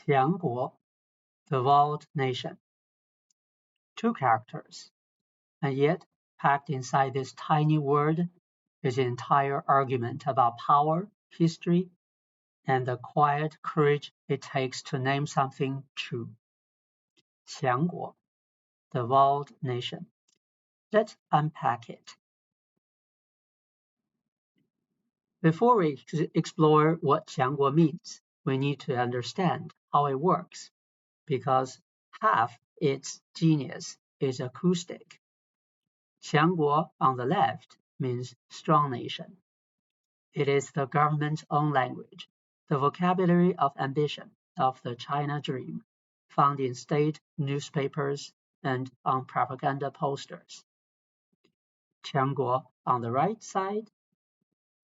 qiangguo, the walled nation. 2 characters, and yet packed inside this tiny word is an entire argument about power, history, and the quiet courage it takes to name something true. 强国, the walled nation. Let's unpack it. Before we explore what 强国 means, we need to understand how it works, because half its genius is acoustic. 强国 on the left means strong nation. It is the government's own language, the vocabulary of ambition, of the China dream, found in state newspapers and on propaganda posters. 强国 on the right side,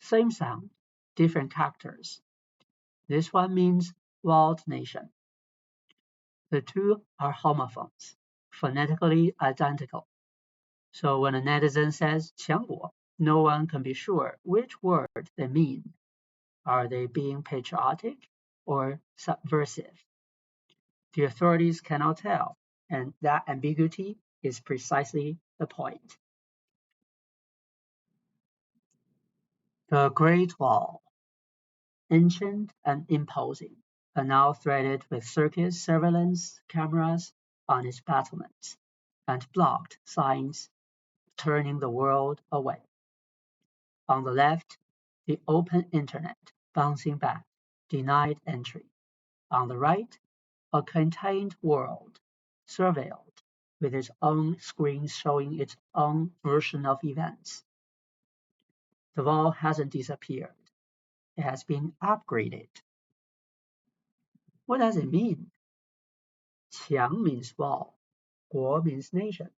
same sound, different characters. This one means walled nation. The two are homophones, phonetically identical. So when a netizen says 强国, no one can be sure which word they mean. Are they being patriotic or subversive? The authorities cannot tell, and that ambiguity is precisely the point. The Great Wall, ancient and imposing, are now threaded with circus surveillance cameras on its battlements and blocked signs turning the world away. On the left, the open internet bouncing back, denied entry. On the right, a contained world, surveilled, with its own screens showing its own version of events. The wall hasn't disappeared. It has been upgraded. What does it mean? 强 means wall, 国 means nation.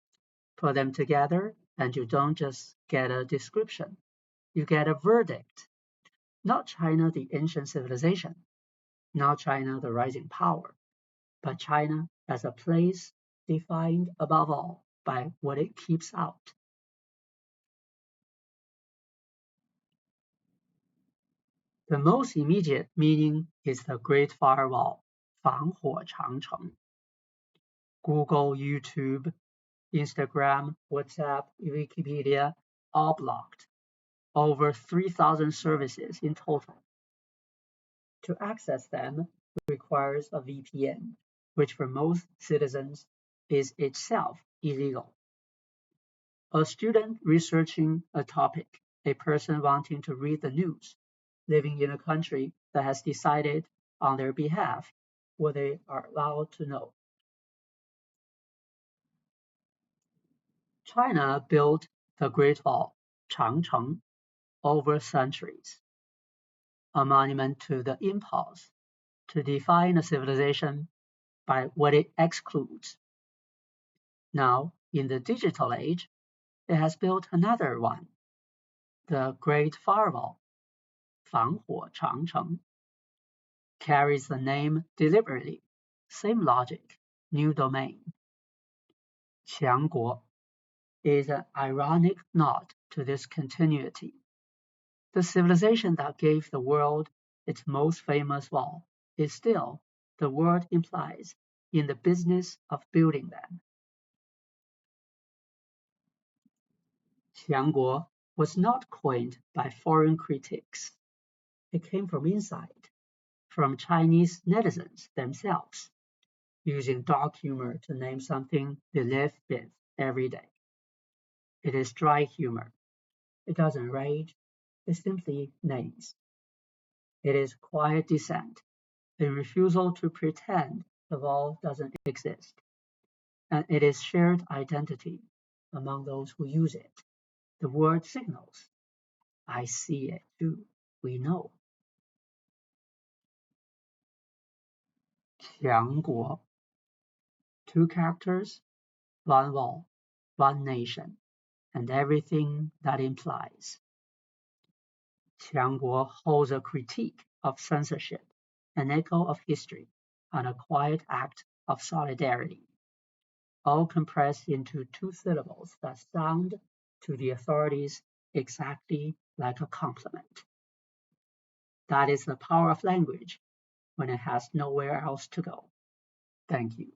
Put them together and you don't just get a description, you get a verdict. Not China the ancient civilization, not China the rising power, but China as a place defined above all by what it keeps out. The most immediate meaning is the Great Firewall, 防火长城. Google, YouTube, Instagram, WhatsApp, Wikipedia, all blocked. Over 3,000 services in total. To access them requires a VPN, which for most citizens is itself illegal. A student researching a topic, a person wanting to read the news, living in a country that has decided on their behalf what they are allowed to know. China built the Great Wall, 长城, over centuries, a monument to the impulse to define a civilization by what it excludes. Now, in the digital age, it has built another one, the Great Firewall, 防火长城, carries the name deliberately, same logic, new domain. 强国 is an ironic nod to this continuity. The civilization that gave the world its most famous wall is still, the word implies, in the business of building them. 强国 was not coined by foreign critics. It came from inside, from Chinese netizens themselves, using dark humor to name something they live with every day. It is dry humor. It doesn't rage, it simply names. It is quiet dissent, a refusal to pretend the wall doesn't exist. And it is shared identity among those who use it. The word signals, I see it too, we know. 强国, 2 characters, 1 wall, 1 nation, and everything that implies. 强国 holds a critique of censorship, an echo of history, and a quiet act of solidarity, all compressed into 2 syllables that sound to the authorities exactly like a compliment. That is the power of language, when it has nowhere else to go. Thank you.